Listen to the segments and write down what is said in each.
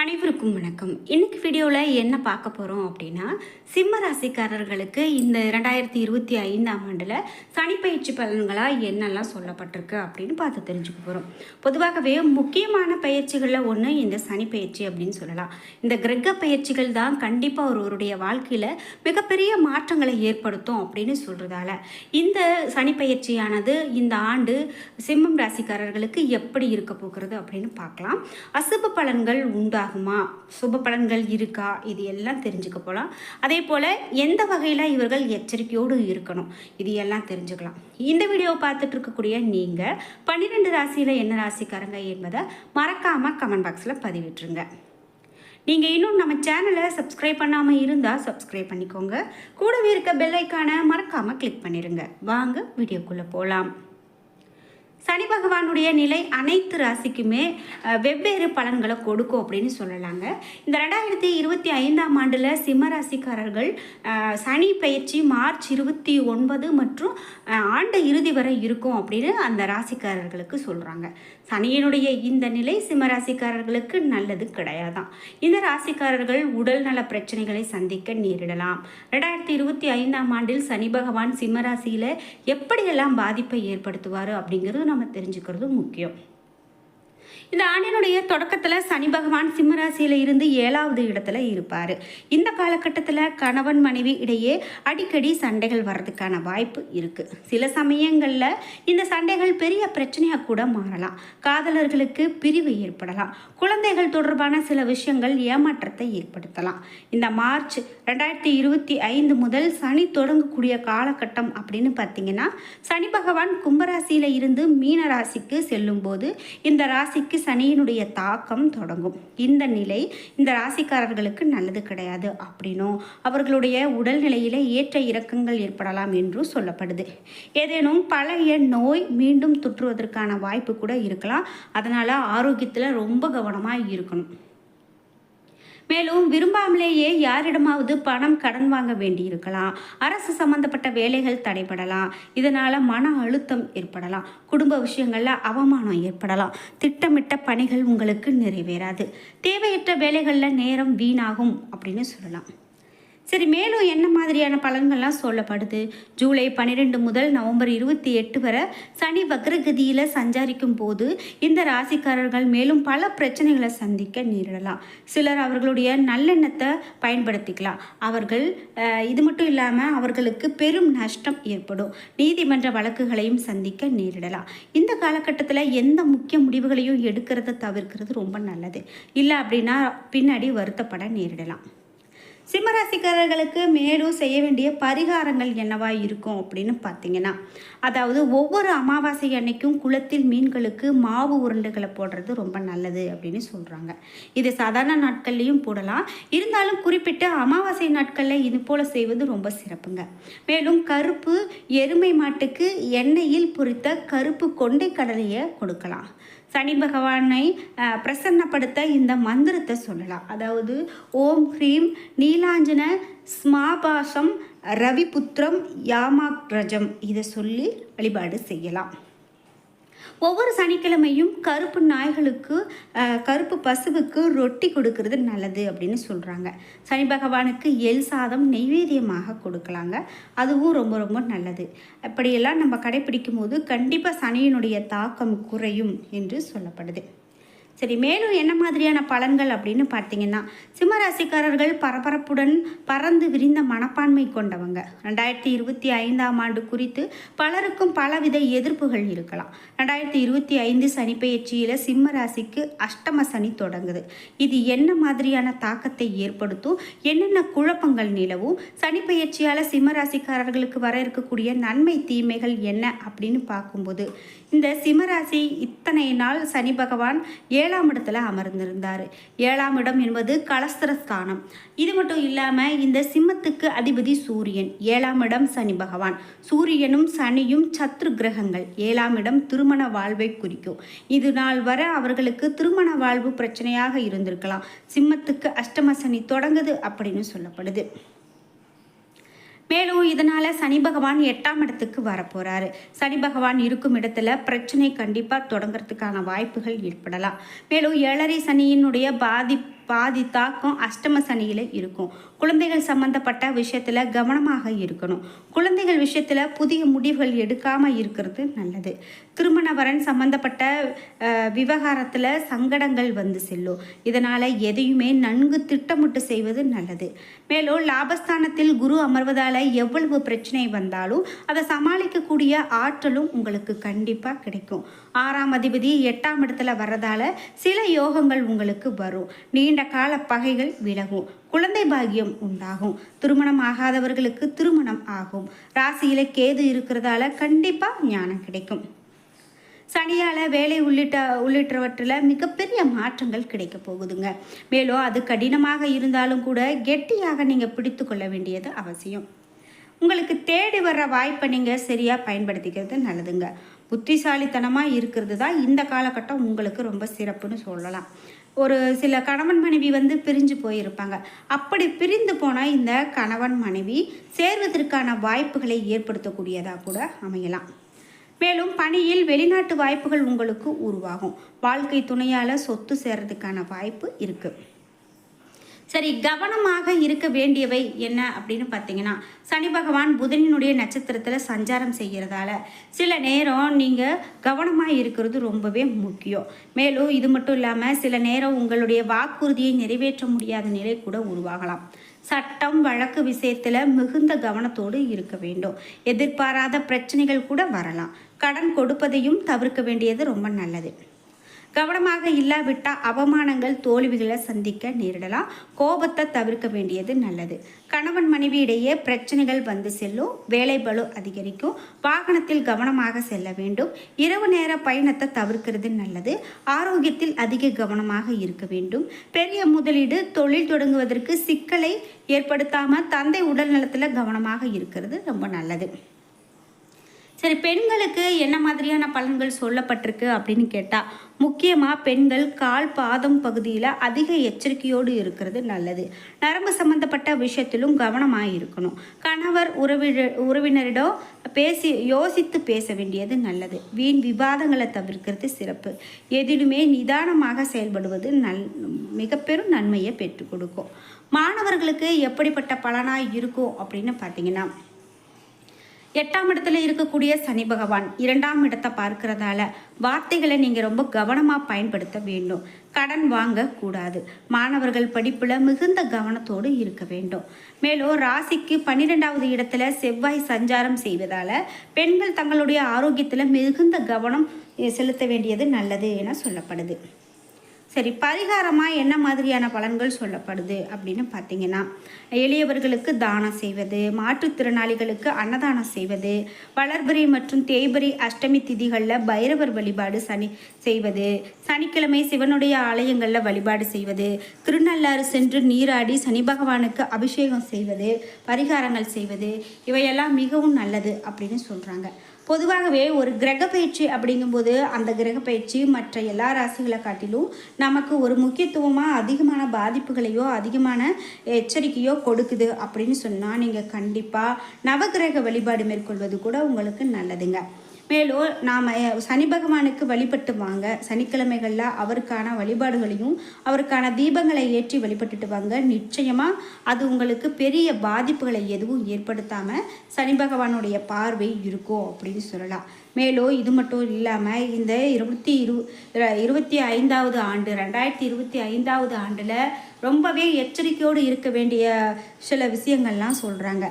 அனைவருக்கும் வணக்கம். இன்னைக்கு வீடியோவில் என்ன பார்க்க போகிறோம் அப்படின்னா, சிம்ம ராசிக்காரர்களுக்கு இந்த 2025ஆம் ஆண்டில் சனிப்பயிற்சி பலன்களாக என்னெல்லாம் சொல்லப்பட்டிருக்கு அப்படின்னு பார்த்து தெரிஞ்சுக்க போகிறோம். பொதுவாகவே முக்கியமான பயிற்சிகளில் ஒன்று இந்த சனிப்பயிற்சி அப்படின்னு சொல்லலாம். இந்த கிரக பயிற்சிகள் தான் கண்டிப்பாக ஒருவருடைய வாழ்க்கையில் மிகப்பெரிய மாற்றங்களை ஏற்படுத்தும் அப்படின்னு சொல்கிறதால இந்த சனிப்பயிற்சியானது இந்த ஆண்டு சிம்மம் ராசிக்காரர்களுக்கு எப்படி இருக்க போகிறது அப்படின்னு பார்க்கலாம். அசுப பலன்கள் உண்டாகுமா, சுப பலன்கள் இருக்கா, இது எல்லாம் தெரிஞ்சுக்க போகலாம். அதே போல் எந்த வகையில் இவர்கள் எச்சரிக்கையோடு இருக்கணும், இது எல்லாம் தெரிஞ்சுக்கலாம். இந்த வீடியோவை பார்த்துட்டு இருக்கக்கூடிய நீங்கள் 12 ராசியில் என்ன ராசிக்காரங்க என்பதை மறக்காமல் கமெண்ட் பாக்ஸில் பதிவிட்டுருங்க. நீங்கள் இன்னும் நம்ம சேனலை சப்ஸ்கிரைப் பண்ணாமல் இருந்தால் சப்ஸ்கிரைப் பண்ணிக்கோங்க. கூடவே இருக்க பெல் ஐக்கானை மறக்காமல் கிளிக் பண்ணிடுங்க. வாங்க வீடியோக்குள்ளே போகலாம். சனி பகவானுடைய நிலை அனைத்து ராசிக்குமே வெவ்வேறு பலன்களை கொடுக்கும் அப்படின்னு சொல்லலாங்க. இந்த 2025ஆம் ஆண்டில் சிம்ம ராசிக்காரர்கள் சனி பயிற்சி மார்ச் 29 மற்றும் ஆண்டு இறுதி வரை இருக்கும் அப்படின்னு அந்த ராசிக்காரர்களுக்கு சொல்கிறாங்க. சனியினுடைய இந்த நிலை சிம்ம ராசிக்காரர்களுக்கு நல்லது கிடையாதான். இந்த ராசிக்காரர்கள் உடல் நல பிரச்சனைகளை சந்திக்க நேரிடலாம். 2025ஆம் ஆண்டில் சனி பகவான் சிம்ம ராசியில் எப்படியெல்லாம் பாதிப்பை ஏற்படுத்துவார் அப்படிங்கிறது நம்ம தெரிஞ்சுக்கிறது முக்கியம். இந்த ஆண்டினுடைய தொடக்கத்தில் சனி பகவான் சிம்மராசியில் இருந்து 7வது இடத்துல இருப்பார். இந்த காலகட்டத்தில் கணவன் மனைவி இடையே அடிக்கடி சண்டைகள் வர்றதுக்கான வாய்ப்பு இருக்குது. சில சமயங்களில் இந்த சண்டைகள் பெரிய பிரச்சனையாக கூட மாறலாம். காதலர்களுக்கு பிரிவு ஏற்படலாம். குழந்தைகள் தொடர்பான சில விஷயங்கள் ஏமாற்றத்தை ஏற்படுத்தலாம். இந்த மார்ச் 2025 முதல் சனி தொடங்கக்கூடிய காலகட்டம் அப்படின்னு பார்த்தீங்கன்னா, சனி பகவான் கும்பராசியில் இருந்து மீன ராசிக்கு செல்லும் போது இந்த ராசிக்கு சனியினுடைய தாக்கம் தொடங்கும். இந்த நிலை இந்த ராசிக்காரர்களுக்கு நல்லது கிடையாது அப்படின்னும், அவர்களுடைய உடல்நிலையில ஏற்ற இறக்கங்கள் ஏற்படலாம் என்றும் சொல்லப்படுது. ஏதேனும் பழைய நோய் மீண்டும் தொற்றுவதற்கான வாய்ப்பு கூட இருக்கலாம். அதனால ஆரோக்கியத்தில் ரொம்ப கவனமாக இருக்கணும். மேலும் விரும்பாமலேயே யாரிடமாவது பணம் கடன் வாங்க வேண்டியிருக்கலாம். அரசு சம்பந்தப்பட்ட வேலைகள் தடைபடலாம். இதனால் மன அழுத்தம் ஏற்படலாம். குடும்ப விஷயங்களில் அவமானம் ஏற்படலாம். திட்டமிட்ட பணிகள் உங்களுக்கு நிறைவேறாது. தேவையற்ற வேலைகளில் நேரம் வீணாகும் அப்படின்னு சொல்லலாம். சரி, மேலும் என்ன மாதிரியான பலன்கள்லாம் சொல்லப்படுது? ஜூலை 12 முதல் நவம்பர் 28 வரை சனி வக்ரகதியில் சஞ்சாரிக்கும் போது இந்த ராசிக்காரர்கள் மேலும் பல பிரச்சனைகளை சந்திக்க நேரிடலாம். சிலர் அவர்களுடைய நல்லெண்ணத்தை பயன்படுத்திக்கலாம். அவர்கள் இது மட்டும் இல்லாமல் அவர்களுக்கு பெரும் நஷ்டம் ஏற்படும். நீதிமன்ற வழக்குகளையும் சந்திக்க நேரிடலாம். இந்த காலகட்டத்தில் எந்த முக்கிய முடிவுகளையும் எடுக்கிறத தவிர்க்கிறது ரொம்ப நல்லது. இல்லை அப்படின்னா பின்னாடி வருத்தப்பட நேரிடலாம். சிம்மராசிக்காரர்களுக்கு மேலும் செய்ய வேண்டிய பரிகாரங்கள் என்னவா இருக்கும் அப்படின்னு பார்த்தீங்கன்னா, அதாவது ஒவ்வொரு அமாவாசை அன்னைக்கும் குளத்தில் மீன்களுக்கு மாவு உருண்டைகளை போடுறது ரொம்ப நல்லது அப்படின்னு சொல்கிறாங்க. இது சாதாரண நாட்கள்லையும் போடலாம். இருந்தாலும் குறிப்பிட்ட அமாவாசை நாட்களில் இது போல் செய்வது ரொம்ப சிறப்புங்க. மேலும் கருப்பு எருமை மாட்டுக்கு எண்ணெயில் பொரித்த கருப்பு கொண்டை கடலையை கொடுக்கலாம். சனி பகவானை பிரசன்னப்படுத்த இந்த மந்திரத்தை சொல்லலாம். அதாவது ஓம் ஹ்ரீம் நீலாஞ்சன ஸ்மாபாசம் ரவிபுத்திரம் யாமாக்ரஜம், இதை சொல்லி வழிபாடு செய்யலாம். ஒவ்வொரு சனிக்கிழமையும் கருப்பு நாய்களுக்கு கருப்பு பசுவுக்கு ரொட்டி கொடுக்கறது நல்லது அப்படின்னு சொல்கிறாங்க. சனி பகவானுக்கு எள் சாதம் நெய்வேத்தியமாக கொடுக்கலாங்க. அதுவும் ரொம்ப ரொம்ப நல்லது. அப்படியெல்லாம் நம்ம கடைப்பிடிக்கும் போது கண்டிப்பாக சனியினுடைய தாக்கம் குறையும் என்று சொல்லப்படுது. சரி, மேலும் என்ன மாதிரியான பலன்கள் அப்படின்னு பார்த்தீங்கன்னா, சிம்மராசிக்காரர்கள் பரபரப்புடன் பறந்து விரிந்த மனப்பான்மை கொண்டவங்க. 2025ஆம் ஆண்டு குறித்து பலருக்கும் பலவித எதிர்ப்புகள் இருக்கலாம். 2025 சனிப்பெயர்ச்சியில் சிம்ம ராசிக்கு அஷ்டம சனி தொடங்குது. இது என்ன மாதிரியான தாக்கத்தை ஏற்படுத்தும், என்னென்ன குழப்பங்கள் நிலவும், சனிப்பெயர்ச்சியால் சிம்ம ராசிக்காரர்களுக்கு வர இருக்கக்கூடிய நன்மை தீமைகள் என்ன அப்படின்னு பார்க்கும்போது, இந்த சிம்மராசி இத்தனை நாள் சனி பகவான் 7ஆம் இடத்துல அமர்ந்திருந்தார். 7ஆம் இடம் என்பது கலஸ்திரஸ்தானம். இது மட்டும் இல்லாமல் இந்த சிம்மத்துக்கு அதிபதி சூரியன். 7ஆம் இடம் சனி பகவான். சூரியனும் சனியும் சத்ரு கிரகங்கள். 7ஆம் இடம் திருமண வாழ்வை குறிக்கும். இது நாள் வர அவர்களுக்கு திருமண வாழ்வு பிரச்சனையாக இருந்திருக்கலாம். சிம்மத்துக்கு அஷ்டம சனி தொடங்குது அப்படின்னு சொல்லப்படுது. மேலும் இதனால் சனி பகவான் 8ஆம் இடத்துக்கு வரப்போகிறாரு. சனி பகவான் இருக்கும் இடத்துல பிரச்சனை கண்டிப்பாக தொடங்கிறதுக்கான வாய்ப்புகள் ஏற்படலாம். மேலும் 7.5 சனியினுடைய பாதி தாக்கம் அஷ்டம சனியில் இருக்கும். குழந்தைகள் சம்மந்தப்பட்ட விஷயத்தில் கவனமாக இருக்கணும். குழந்தைகள் விஷயத்தில் புதிய முடிவுகள் எடுக்காமல் இருக்கிறது நல்லது. திருமண வரன் சம்மந்தப்பட்ட விவகாரத்தில் சங்கடங்கள் வந்து செல்லும். இதனால் எதையுமே நன்கு திட்டமிட்டு செய்வது நல்லது. மேலும் லாபஸ்தானத்தில் குரு அமர்வதால் எவ்வளவு பிரச்சனை வந்தாலும் அதை சமாளிக்கக்கூடிய ஆற்றலும் உங்களுக்கு கண்டிப்பாக கிடைக்கும். 6ஆம் அதிபதி 8ஆம் இடத்துல வர்றதால சில யோகங்கள் உங்களுக்கு வரும். நீண்ட கால பகைகள் விலகும். குழந்தை பாக்கியம் உண்டாகும். திருமணம் ஆகாதவர்களுக்கு திருமணம் ஆகும். ராசியில கேது இருக்கிறதால கண்டிப்பாக ஞானம் கிடைக்கும். சனியால் வேலை உள்ளிட்டவற்றில் மிகப்பெரிய மாற்றங்கள் கிடைக்க போகுதுங்க. மேலும் அது கடினமாக இருந்தாலும் கூட கெட்டியாக நீங்கள் பிடித்து கொள்ள வேண்டியது அவசியம். உங்களுக்கு தேடி வர்ற வாய்ப்பை நீங்கள் சரியாக பயன்படுத்திக்கிறது நல்லதுங்க. புத்திசாலித்தனமாக இருக்கிறது தான் இந்த காலகட்டம் உங்களுக்கு ரொம்ப சிறப்புன்னு சொல்லலாம். ஒரு சில கணவன் மனைவி பிரிஞ்சு போயிருப்பாங்க. அப்படி பிரிந்து போனால் இந்த கணவன் மனைவி சேர்வதற்கான வாய்ப்புகளை ஏற்படுத்தக்கூடியதாக கூட அமையலாம். மேலும் பணியில் வெளிநாட்டு வாய்ப்புகள் உங்களுக்கு உருவாகும். வாழ்க்கை துணையால் சொத்து சேர்றதுக்கான வாய்ப்பு இருக்குது. சரி, கவனமாக இருக்க வேண்டியவை என்ன அப்படின்னு பார்த்தீங்கன்னா, சனி பகவான் புதனினுடைய நட்சத்திரத்தில் சஞ்சாரம் செய்கிறதால சில நேரம் நீங்கள் கவனமாக இருக்கிறது ரொம்பவே முக்கியம். மேலும் இது மட்டும் இல்லாமல் சில நேரம் உங்களுடைய வாக்குறுதியை நிறைவேற்ற முடியாத நிலை கூட உருவாகலாம். சட்டம் வழக்கு விஷயத்தில் மிகுந்த கவனத்தோடு இருக்க வேண்டும். எதிர்பாராத பிரச்சனைகள் கூட வரலாம். கடன் கொடுப்பதையும் தவிர்க்க வேண்டியது ரொம்ப நல்லது. கவனமாக இல்லாவிட்டால் அவமானங்கள் தோல்விகளை சந்திக்க நேரிடலாம். கோபத்தை தவிர்க்க வேண்டியது நல்லது. கணவன் மனைவி இடையே பிரச்சனைகள் வந்து செல்லும். வேலை பளு அதிகரிக்கும். வாகனத்தில் கவனமாக செல்ல வேண்டும். இரவு நேர பயணத்தை தவிர்க்கிறது நல்லது. ஆரோக்கியத்தில் அதிக கவனமாக இருக்க வேண்டும். பெரிய முதலீடு தொழில் தொடங்குவதற்கு சிக்கலை ஏற்படுத்தாமல் தந்தை உடல் நலத்தில் கவனமாக இருக்கிறது ரொம்ப நல்லது. சரி, பெண்களுக்கு என்ன மாதிரியான பலன்கள் சொல்லப்பட்டிருக்கு அப்படின்னு கேட்டால், முக்கியமாக பெண்கள் கால் பாதம் பகுதியில் அதிக எச்சரிக்கையோடு இருக்கிறது நல்லது. நரம்பு சம்பந்தப்பட்ட விஷயத்திலும் கவனமாக இருக்கணும். கணவர் உறவினரிடம் யோசித்து பேச வேண்டியது நல்லது. வீண் விவாதங்களை தவிர்க்கிறது சிறப்பு. எதிலுமே நிதானமாக செயல்படுவது மிக பெரும் நன்மையை பெற்றுக் கொடுக்கும். மாணவர்களுக்கு எப்படிப்பட்ட பலனாக இருக்கும் அப்படின்னு பார்த்தீங்கன்னா, 8ஆம் இடத்துல இருக்கக்கூடிய சனி பகவான் 2ஆம் இடத்தை பார்க்கறதால வார்த்தைகளை நீங்கள் ரொம்ப கவனமாக பயன்படுத்த வேண்டும். கடன் வாங்கக்கூடாது. மாணவர்கள் படிப்பில் மிகுந்த கவனத்தோடு இருக்க வேண்டும். மேலும் ராசிக்கு 12ஆவது இடத்துல செவ்வாய் சஞ்சாரம் செய்வதால் பெண்கள் தங்களுடைய ஆரோக்கியத்தில் மிகுந்த கவனம் செலுத்த வேண்டியது நல்லது என சொல்லப்படுது. சரி, பரிகாரமாக என்ன மாதிரியான பலன்கள் சொல்லப்படுது அப்படின்னு பார்த்தீங்கன்னா, எளியவர்களுக்கு தானம் செய்வது, மாற்றுத்திறனாளிகளுக்கு அன்னதானம் செய்வது, வளர்பிறை மற்றும் தேய்பிறை அஷ்டமி திதிகளில் பைரவர் வழிபாடு செய்வது, சனிக்கிழமை சிவனுடைய ஆலயங்களில் வழிபாடு செய்வது, திருநள்ளாறு சென்று நீராடி சனி பகவானுக்கு அபிஷேகம் செய்வது, பரிகாரங்கள் செய்வது, இவையெல்லாம் மிகவும் நல்லது அப்படின்னு சொல்கிறாங்க. பொதுவாகவே ஒரு கிரக பயிற்சி அப்படிங்கும்போது அந்த கிரக பயிற்சி மற்ற எல்லா ராசிகளை காட்டிலும் நமக்கு ஒரு முக்கியத்துவமாக அதிகமான பாதிப்புகளையோ அதிகமான எச்சரிக்கையோ கொடுக்குது அப்படின்னு சொன்னால் நீங்கள் கண்டிப்பாக நவகிரக வழிபாடு மேற்கொள்வது கூட உங்களுக்கு நல்லதுங்க. மேலும் நாம் சனி பகவானுக்கு வழிபட்டு வாங்க. சனிக்கிழமைகளில் அவருக்கான வழிபாடுகளையும் அவருக்கான தீபங்களை ஏற்றி வழிபட்டுட்டு வாங்க. நிச்சயமாக அது உங்களுக்கு பெரிய பாதிப்புகளை எதுவும் ஏற்படுத்தாமல் சனி பகவானுடைய பார்வை இருக்கும் அப்படின்னு சொல்லலாம். மேலும் இது மட்டும் இல்லாமல் இந்த 2025வது ஆண்டு 2025வது ஆண்டில் ரொம்பவே எச்சரிக்கையோடு இருக்க வேண்டிய சில விஷயங்கள்லாம் சொல்கிறாங்க.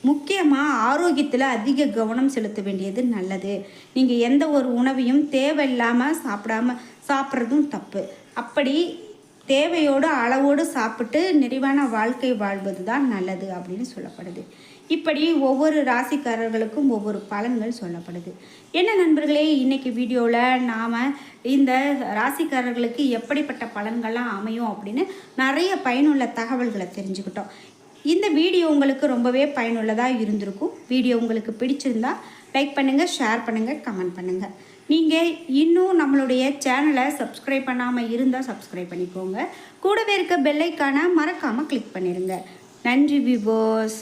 முக்கியமாக ஆரோக்கியத்தில் அதிக கவனம் செலுத்த வேண்டியது நல்லது. நீங்கள் எந்த ஒரு உணவையும் தேவையில்லாமல் சாப்பிட்றதும் தப்பு. அப்படி தேவையோடு அளவோடு சாப்பிட்டு நிறைவான வாழ்க்கை வாழ்வது தான் நல்லது அப்படின்னு சொல்லப்படுது. இப்படி ஒவ்வொரு ராசிக்காரர்களுக்கும் ஒவ்வொரு பலன்கள் சொல்லப்படுது. என்ன நண்பர்களே, இன்றைக்கி வீடியோவில் நாம் இந்த ராசிக்காரர்களுக்கு எப்படிப்பட்ட பலன்கள்லாம் அமையும் அப்படின்னு நிறைய பயனுள்ள தகவல்களை தெரிஞ்சுக்கிட்டோம். இந்த வீடியோ உங்களுக்கு ரொம்பவே பயனுள்ளதாக இருந்திருக்கும். வீடியோ உங்களுக்கு பிடிச்சிருந்தா லைக் பண்ணுங்கள், ஷேர் பண்ணுங்கள், கமெண்ட் பண்ணுங்கள். நீங்கள் இன்னும் நம்மளுடைய சேனலை சப்ஸ்கிரைப் பண்ணாமல் இருந்தால் சப்ஸ்கிரைப் பண்ணிக்கோங்க. கூடவே இருக்க பெல் ஐக்கானை மறக்காமல் கிளிக் பண்ணிடுங்க. நன்றி வியூவர்ஸ்.